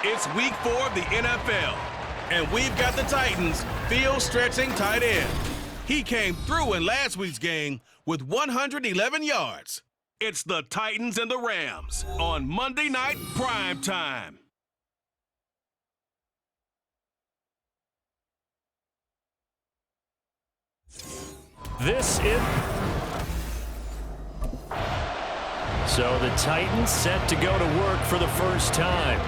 It's week 4 of the NFL, and we've got the Titans' field-stretching tight end. He came through in last week's game with 111 yards. It's the Titans and the Rams on Monday Night Prime Time. So the Titans set to go to work for the first time.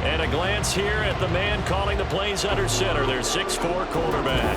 And a glance here at the man calling the plays under center, their 6'4" quarterback.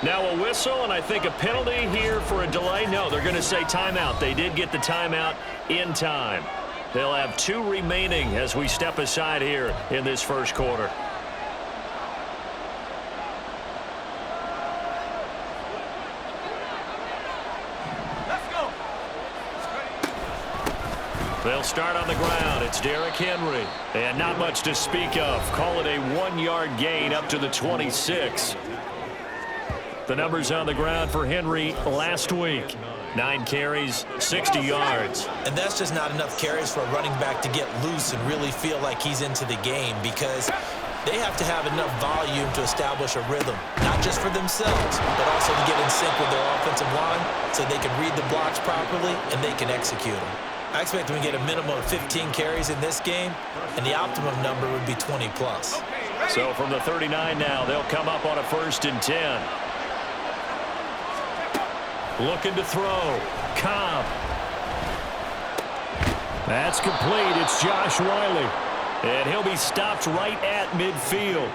Now a whistle, and I think a penalty here for a delay. No, they're going to say timeout. They did get the timeout in time. They'll have 2 remaining as we step aside here in this first quarter. Let's go. They'll start on the ground. It's Derrick Henry. And not much to speak of. Call it a 1-yard gain up to the 26. The numbers on the ground for Henry last week. 9 carries, 60 yards. And that's just not enough carries for a running back to get loose and really feel like he's into the game, because they have to have enough volume to establish a rhythm, not just for themselves, but also to get in sync with their offensive line so they can read the blocks properly and they can execute them. I expect them to get a minimum of 15 carries in this game, and the optimum number would be 20 plus. So from the 39 now, they'll come up on a 1st and 10. Looking to throw. Cobb. That's complete. It's Josh Wiley. And he'll be stopped right at midfield.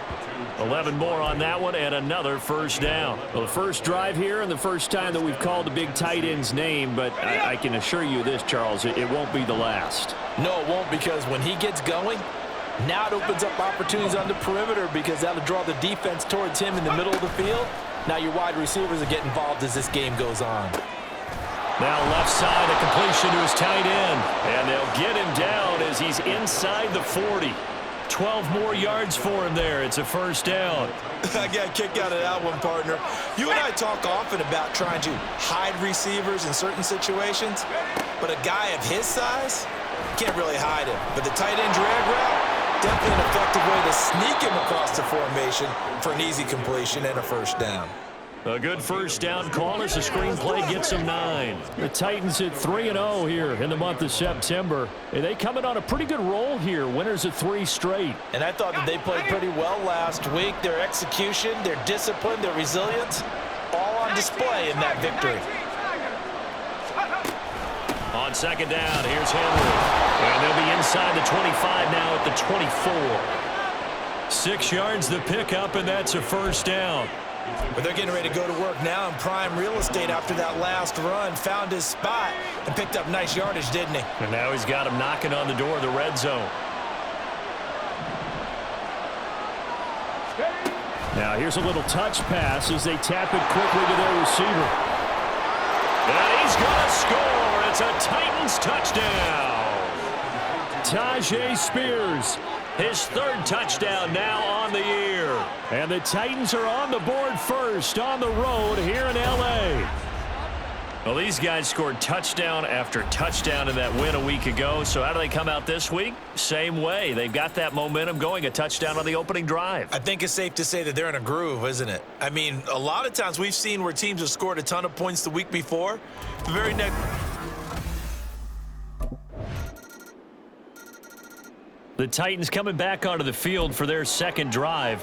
11 more on that one and another first down. Well, the first drive here and the first time that we've called the big tight end's name, but I can assure you this, Charles, it won't be the last. No, it won't, because when he gets going, now it opens up opportunities on the perimeter, because that'll draw the defense towards him in the middle of the field. Now your wide receivers are getting involved as this game goes on. Now left side, a completion to his tight end. And they'll get him down as he's inside the 40. 12 more yards for him there. It's a first down. I got a kick out of that one, partner. You and I talk often about trying to hide receivers in certain situations, but a guy of his size can't really hide him. But the tight end drag route, definitely an effective way to sneak him across the formation for an easy completion and a first down. A good first down call as the screenplay gets them 9. The Titans at 3-0 here in the month of September. And they come in on a pretty good roll here. Winners of 3 straight. And I thought that they played pretty well last week. Their execution, their discipline, their resilience, all on display in that victory. On second down, here's Henry. And they'll be inside the 25 now at the 24. 6 yards the pickup, and that's a first down. But they're getting ready to go to work now in prime real estate after that last run. Found his spot and picked up nice yardage, didn't he? And now he's got him knocking on the door of the red zone. Now here's a little touch pass as they tap it quickly to their receiver. And he's going to score. It's a Titans touchdown. Tajay Spears, his 3rd touchdown now on the year. And the Titans are on the board first on the road here in L.A. Well, these guys scored touchdown after touchdown in that win a week ago. So how do they come out this week? Same way. They've got that momentum going, a touchdown on the opening drive. I think it's safe to say that they're in a groove, isn't it? I mean, a lot of times we've seen where teams have scored a ton of points the week before. The very next... The Titans coming back onto the field for their 2nd drive.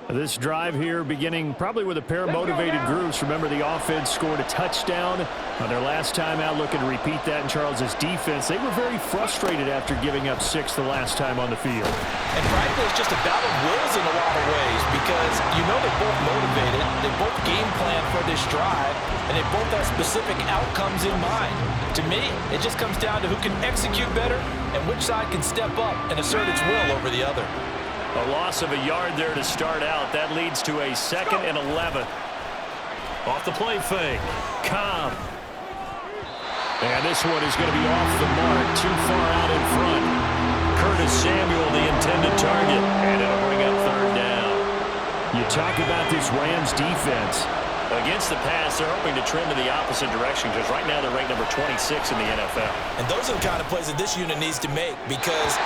This drive here beginning probably with a pair of motivated groups. Remember, the offense scored a touchdown on their last time out, looking to repeat that in Charles's defense. They were very frustrated after giving up 6 the last time on the field. And frankly, it's just a battle of wills in a lot of ways, because you know they're both motivated, they both game plan for this drive, and they both have specific outcomes in mind. To me, it just comes down to who can execute better and which side can step up and assert its will over the other. A loss of a yard there to start out. That leads to a 2nd and 11. Off the play fake. Cobb. And this one is going to be off the mark. Too far out in front. Curtis Samuel, the intended target. And it'll bring up 3rd down. You talk about this Rams defense. Against the pass, they're hoping to trend in the opposite direction because right now they're ranked number 26 in the NFL. And those are the kind of plays that this unit needs to make because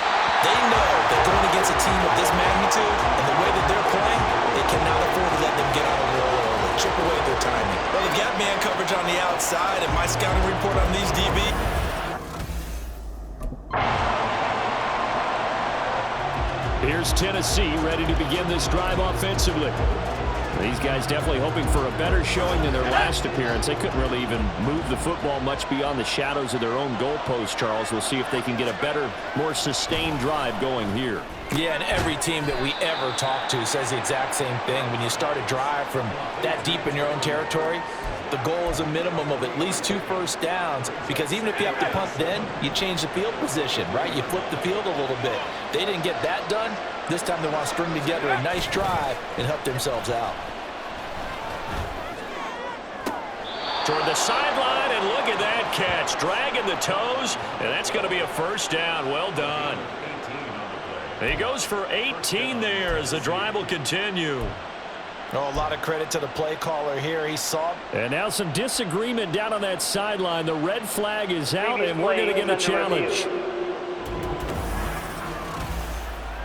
they know that going against a team of this magnitude and the way that they're playing, they cannot afford to let them get out of roll or chip away at their timing. Well, they've got man coverage on the outside, and my scouting report on these DB. Here's Tennessee ready to begin this drive offensively. These guys definitely hoping for a better showing than their last appearance. They couldn't really even move the football much beyond the shadows of their own goalpost, Charles. We'll see if they can get a better, more sustained drive going here. Yeah, and every team that we ever talk to says the exact same thing. When you start a drive from that deep in your own territory, the goal is a minimum of at least 2 first downs because even if you have to punt then, you change the field position, right? You flip the field a little bit. They didn't get that done. This time they want to string together a nice drive and help themselves out. Toward the sideline, and look at that catch. Dragging the toes, and that's going to be a 1st down. Well done. He goes for 18 there as the drive will continue. Oh, a lot of credit to the play caller here. He saw. And now some disagreement down on that sideline. The red flag is out, and we're going to get a challenge.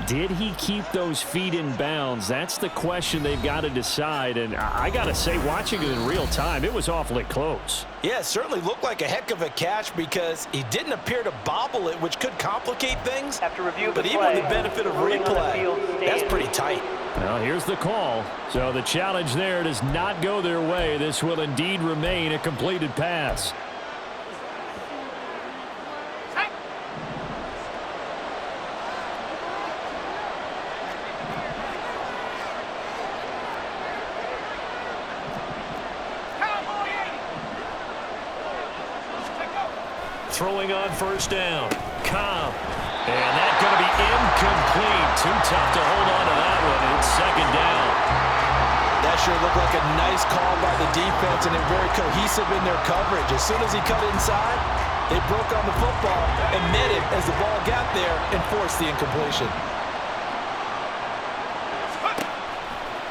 Did he keep those feet in bounds? That's the question they've got to decide. And I got to say, watching it in real time, it was awfully close. Yeah, it certainly looked like a heck of a catch because he didn't appear to bobble it, which could complicate things. But even with the benefit of replay, that's pretty tight. Well, here's the call. So the challenge there does not go their way. This will indeed remain a completed pass. Throwing on 1st down. Cobb. And that's going to be incomplete. Too tough to hold on to that one. It's 2nd down. That sure looked like a nice call by the defense, and they're very cohesive in their coverage. As soon as he cut inside, they broke on the football and met him as the ball got there and forced the incompletion.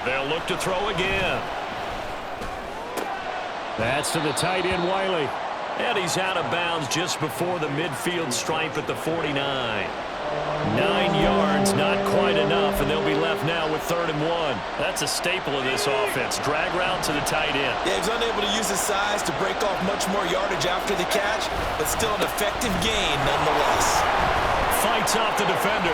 They'll look to throw again. That's to the tight end, Wiley. And he's out of bounds just before the midfield stripe at the 49. 9 yards, not quite enough, and they'll be left now with 3rd and 1. That's a staple of this offense. Drag route to the tight end. Yeah, he's unable to use his size to break off much more yardage after the catch, but still an effective gain nonetheless. Fights off the defender.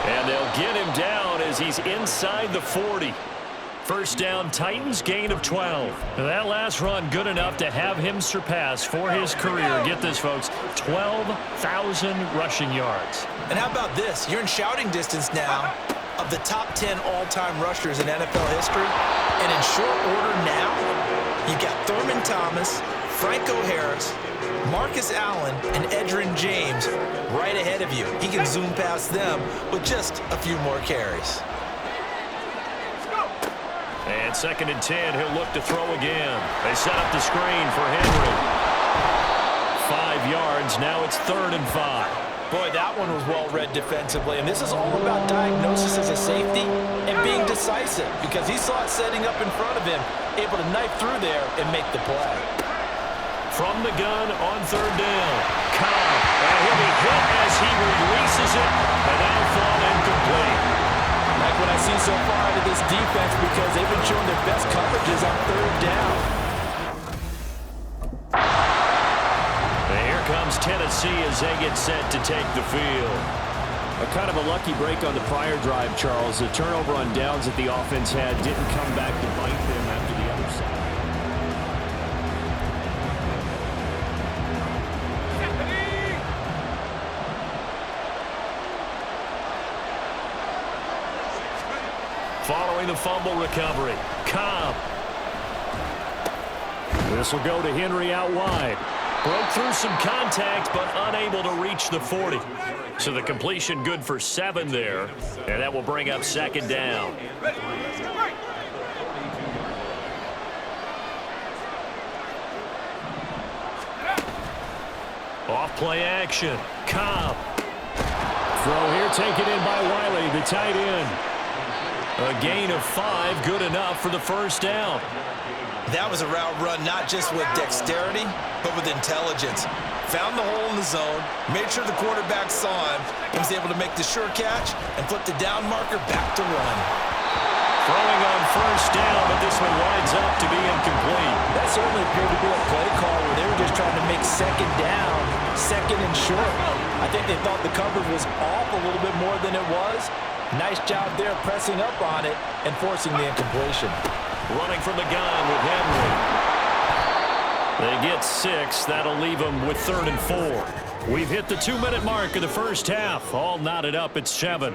And they'll get him down as he's inside the 40. 1st down, Titans, gain of 12. That last run good enough to have him surpass for his career. Get this, folks, 12,000 rushing yards. And how about this? You're in shouting distance now of the top 10 all-time rushers in NFL history. And in short order now, you've got Thurman Thomas, Franco Harris, Marcus Allen, and Edgerrin James right ahead of you. He can zoom past them with just a few more carries. And 2nd and 10, he'll look to throw again. They set up the screen for Henry. 5 yards, now it's 3rd and 5. Boy, that one was well-read defensively, and this is all about diagnosis as a safety and being decisive because he saw it setting up in front of him, able to knife through there and make the play. From the gun on 3rd down, Cobb, and he'll be hit as he releases it, and that'll fall incomplete. Like what I've seen so far out of this defense because they've been showing their best coverages on 3rd down. And here comes Tennessee as they get set to take the field. A kind of a lucky break on the prior drive, Charles. The turnover on downs that the offense had didn't come back to bite them after the other side. Following the fumble recovery, Cobb. This will go to Henry out wide. Broke through some contact, but unable to reach the 40. So the completion good for 7 there, and that will bring up second down. Off play action. Cobb. Throw here taken in by Wiley, the tight end. A gain of 5, good enough for the first down. That was a route run not just with dexterity, but with intelligence. Found the hole in the zone, made sure the quarterback saw him, and was able to make the sure catch and flip the down marker back to run. Throwing on first down, but this one winds up to be incomplete. That certainly appeared to be a play call where they were just trying to make second down, second and short. I think they thought the coverage was off a little bit more than it was. Nice job there pressing up on it and forcing the incompletion. Running from the gun with Henry. They get 6. That'll leave them with 3rd and 4. We've hit the 2-minute mark of the first half. All knotted up at 7.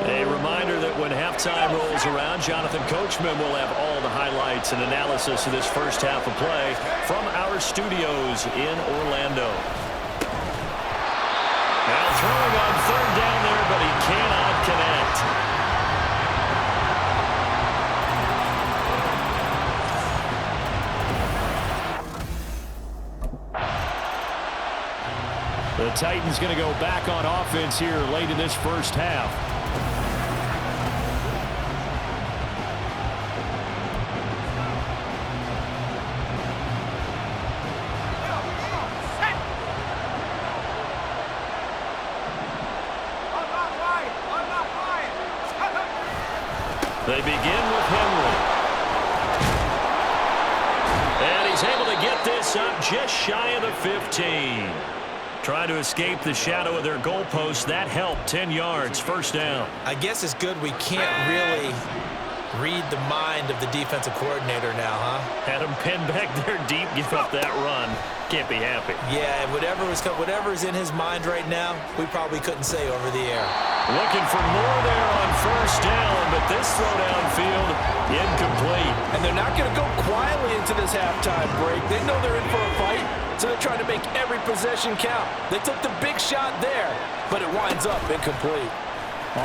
A reminder that when halftime rolls around, Jonathan Coachman will have all the highlights and analysis of this first half of play from our studios in Orlando. Now throwing on 3rd down there, but he cannot connect. The Titans going to go back on offense here late in this first half. They begin with Henry. And he's able to get this up just shy of the 15. Trying to escape the shadow of their goalpost. That helped. 10 yards. First down. I guess it's good we can't really read the mind of the defensive coordinator now, huh? Had him pinned back there deep, give up that run. Can't be happy. Yeah, whatever's in his mind right now, we probably couldn't say over the air. Looking for more there on first down, but this throw downfield, incomplete. And they're not going to go quietly into this halftime break. They know they're in for a fight, so they're trying to make every possession count. They took the big shot there, but it winds up incomplete.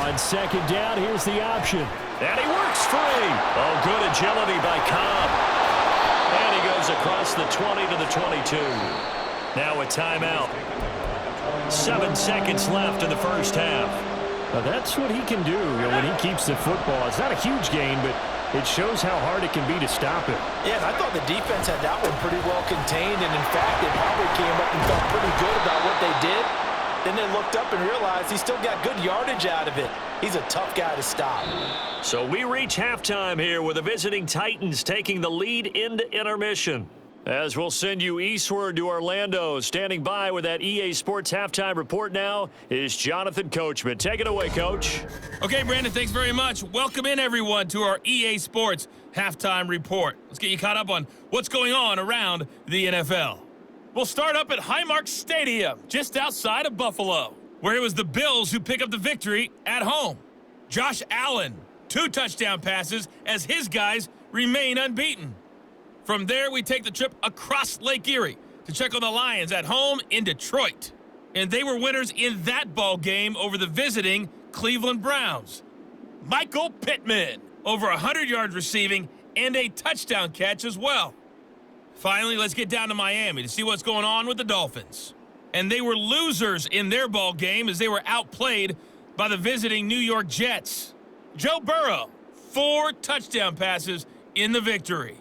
On second down, here's the option. And he works free. Oh, good agility by Cobb. And he goes across the 20 to the 22. Now a timeout. 7 seconds left in the first half. Now that's what he can do when he keeps the football. It's not a huge gain, but it shows how hard it can be to stop it. Yeah, and I thought the defense had that one pretty well contained, and in fact, they probably came up and felt pretty good about what they did. Then they looked up and realized he still got good yardage out of it. He's a tough guy to stop. So we reach halftime here with the visiting Titans taking the lead into intermission. As we'll send you eastward to Orlando. Standing by with that EA Sports halftime report now is Jonathan Coachman. Take it away, Coach. Okay, Brandon, thanks very much. Welcome in, everyone, to our EA Sports halftime report. Let's get you caught up on what's going on around the NFL. We'll start up at Highmark Stadium, just outside of Buffalo, where it was the Bills who pick up the victory at home. Josh Allen, 2 touchdown passes as his guys remain unbeaten. From there, we take the trip across Lake Erie to check on the Lions at home in Detroit. And they were winners in that ball game over the visiting Cleveland Browns. Michael Pittman, over 100 yards receiving and a touchdown catch as well. Finally, let's get down to Miami to see what's going on with the Dolphins. And they were losers in their ball game as they were outplayed by the visiting New York Jets. Joe Burrow, 4 touchdown passes in the victory.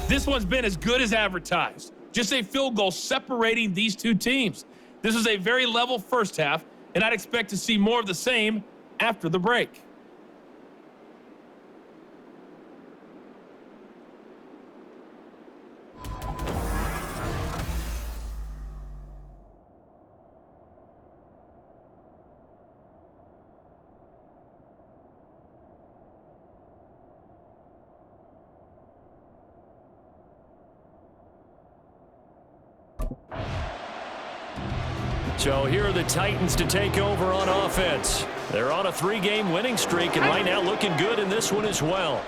This one's been as good as advertised. Just a field goal separating these two teams. This is a very level first half, and I'd expect to see more of the same after the break. So here are the Titans to take over on offense. They're on a 3-game winning streak and right now looking good in this one as well.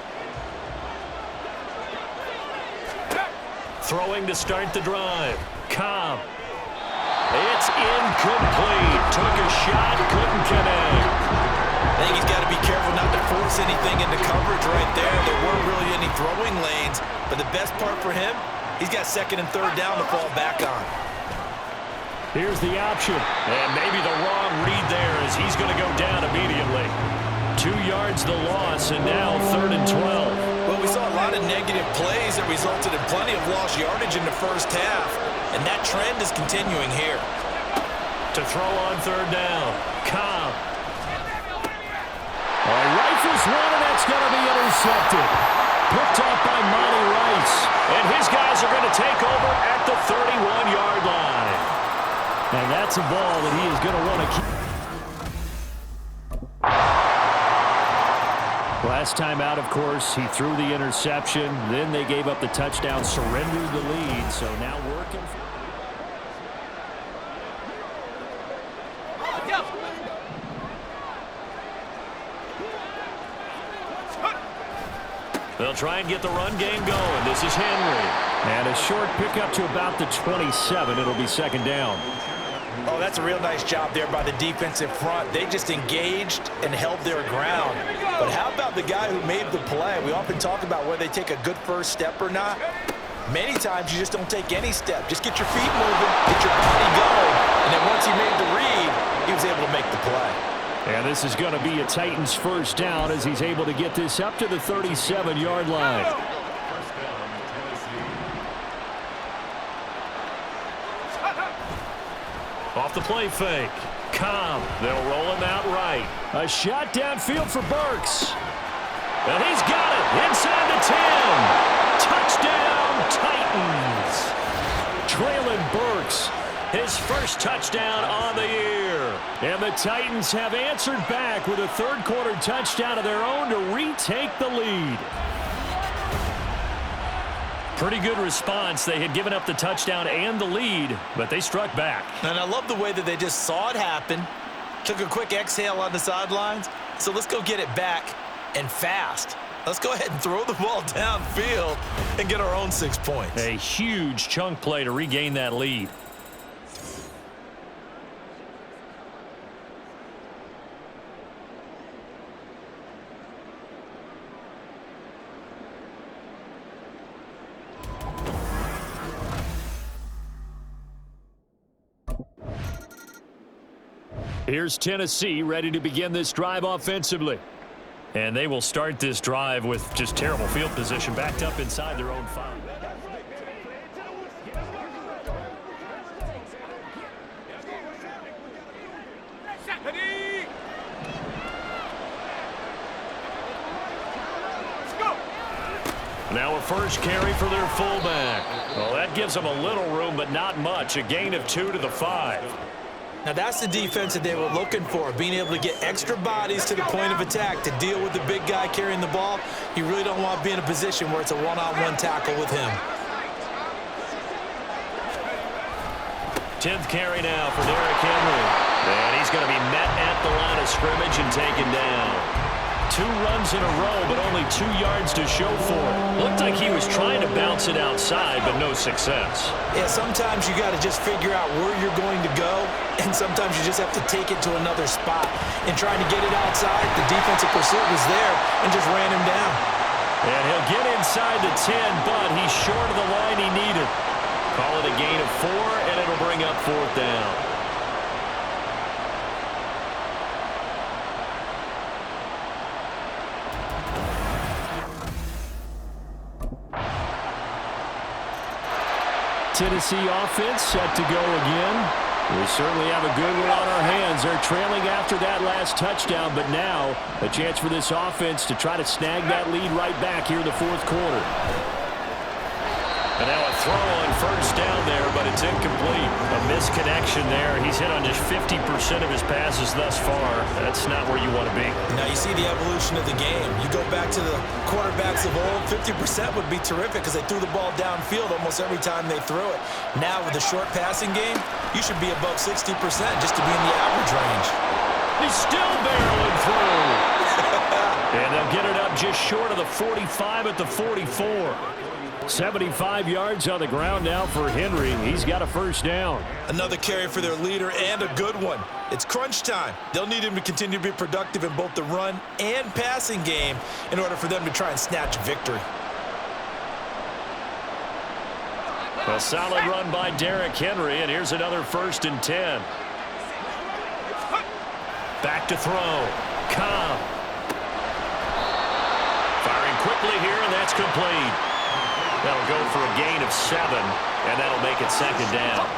Throwing to start the drive. Cobb. It's incomplete. Took a shot, couldn't connect. I think he's got to be careful not to force anything into coverage right there. There weren't really any throwing lanes, but the best part for him, he's got second and third down to fall back on. Here's the option. And maybe the wrong read there as he's going to go down immediately. 2 yards the loss, and now 3rd and 12. Well, we saw a lot of negative plays that resulted in plenty of lost yardage in the first half, and that trend is continuing here. To throw on 3rd down. Cobb. Rifles one, and that's going to be intercepted. Picked off by Monty Rice. And his guys are going to take over at the 31-yard line. And that's a ball that he is going to want to keep. Last time out, of course, he threw the interception. Then they gave up the touchdown, surrendered the lead. So now working. They'll try and get the run game going. This is Henry. And a short pickup to about the 27. It'll be 2nd down. Oh, that's a real nice job there by the defensive front. They just engaged and held their ground. But how about the guy who made the play? We often talk about whether they take a good first step or not. Many times you just don't take any step. Just get your feet moving, get your body going. And then once he made the read, he was able to make the play. And this is going to be a Titans 1st down as he's able to get this up to the 37-yard line. Off the play fake. Cobb. They'll roll him out right. A shot downfield for Burks. And he's got it inside the 10. Touchdown, Titans. Traylon Burks. His first touchdown on the year. And the Titans have answered back with a 3rd quarter touchdown of their own to retake the lead. Pretty good response. They had given up the touchdown and the lead, but they struck back. And I love the way that they just saw it happen, took a quick exhale on the sidelines. So let's go get it back and fast. Let's go ahead and throw the ball downfield and get our own 6 points. A huge chunk play to regain that lead. Here's Tennessee ready to begin this drive offensively. And they will start this drive with just terrible field position, backed up inside their own 5. Now a first carry for their fullback. Well, that gives them a little room, but not much. A gain of 2 to the 5. Now that's the defense that they were looking for, being able to get extra bodies to the point of attack to deal with the big guy carrying the ball. You really don't want to be in a position where it's a one-on-one tackle with him. 10th carry now for Derrick Henry. And he's going to be met at the line of scrimmage and taken down. 2 runs in a row, but only 2 yards to show for it. Looked like he was trying to bounce it outside, but no success. Yeah, sometimes you got to just figure out where you're going to go, and sometimes you just have to take it to another spot. And trying to get it outside, the defensive pursuit was there and just ran him down. And he'll get inside the 10, but he's short of the line he needed. Call it a gain of 4, and it'll bring up 4th down. Tennessee offense set to go again. We certainly have a good one on our hands. They're trailing after that last touchdown, but now a chance for this offense to try to snag that lead right back here in the 4th quarter. And now a throw on first down there, but it's incomplete. A misconnection there. He's hit on just 50% of his passes thus far. That's not where you want to be. Now you see the evolution of the game. You go back to the quarterbacks of old, 50% would be terrific because they threw the ball downfield almost every time they threw it. Now with the short passing game, you should be above 60% just to be in the average range. He's still barreling through. And they'll get it up just short of the 45 at the 44. 75 yards on the ground now for Henry. He's got a first down. Another carry for their leader and a good one. It's crunch time. They'll need him to continue to be productive in both the run and passing game in order for them to try and snatch victory. A solid run by Derrick Henry, and here's another 1st and 10. Back to throw. Cobb. Firing quickly here, and that's complete. That'll go for a gain of 7, and that'll make it 2nd down.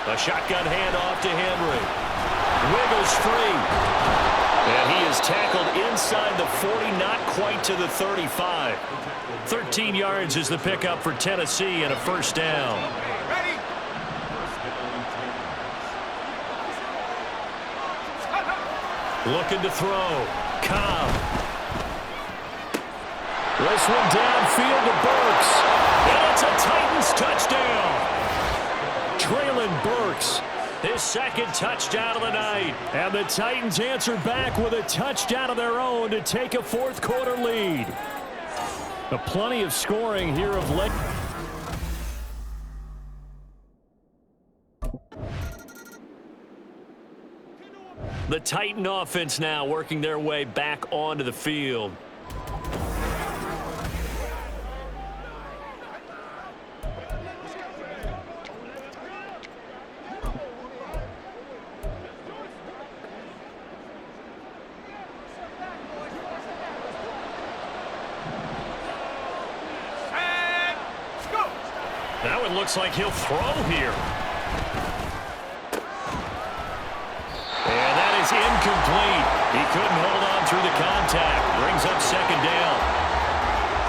A shotgun handoff to Henry. Wiggles free. And he is tackled inside the 40, not quite to the 35. 13 yards is the pickup for Tennessee and a first down. Looking to throw. Cobb. This one downfield to Burks. And it's a Titans touchdown. Traylon Burks, his 2nd touchdown of the night. And the Titans answer back with a touchdown of their own to take a 4th quarter lead. Plenty of scoring here of late. The Titan offense now working their way back onto the field. Now it looks like he'll throw here. And that is incomplete. He couldn't hold on through the contact. Brings up 2nd down.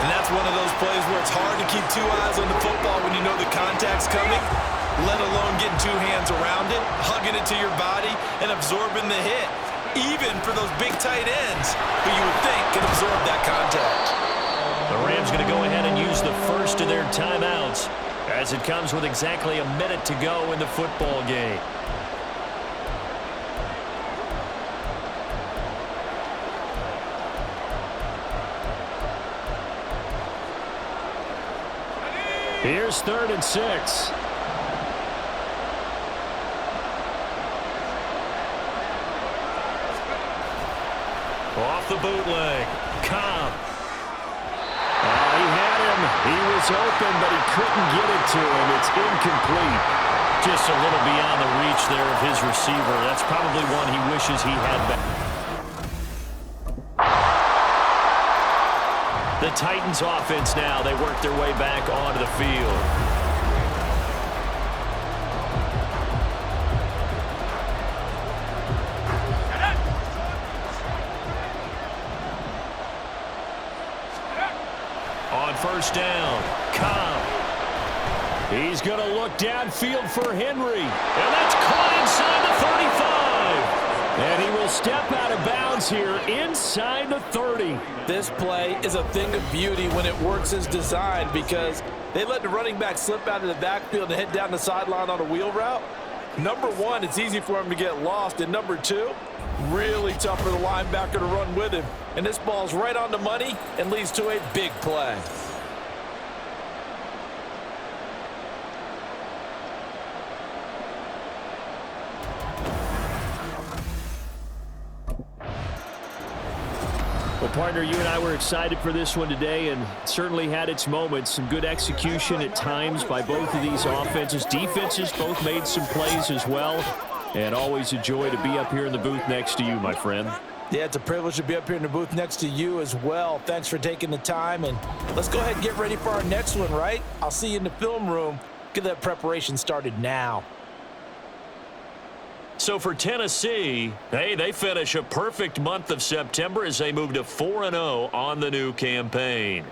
And that's one of those plays where it's hard to keep 2 eyes on the football when you know the contact's coming, let alone getting 2 hands around it, hugging it to your body, and absorbing the hit. Even for those big tight ends who you would think can absorb that contact. The Rams going to go ahead and use the first of their timeouts as it comes with exactly a minute to go in the football game. Here's 3rd and 6. Off the bootleg. Cobb. He had him. He was open, but he couldn't get it to him. It's incomplete. Just a little beyond the reach there of his receiver. That's probably one he wishes he had back. The Titans offense now, they work their way back onto the field. On 1st down, Cobb. He's going to look downfield for Henry. And that's caught inside the 35. And he will step out of bounds here inside the 30. This play is a thing of beauty when it works as designed because they let the running back slip out of the backfield and head down the sideline on a wheel route. Number 1, it's easy for him to get lost. And number 2, really tough for the linebacker to run with him. And this ball's right on the money and leads to a big play. Well, partner, you and I were excited for this one today, and it certainly had its moments. Some good execution at times by both of these offenses. Defenses both made some plays as well, and always a joy to be up here in the booth next to you, my friend. Yeah, it's a privilege to be up here in the booth next to you as well. Thanks for taking the time, and let's go ahead and get ready for our next one, right? I'll see you in the film room. Get that preparation started now. So for Tennessee, hey, they finish a perfect month of September as they move to 4-0 on the new campaign.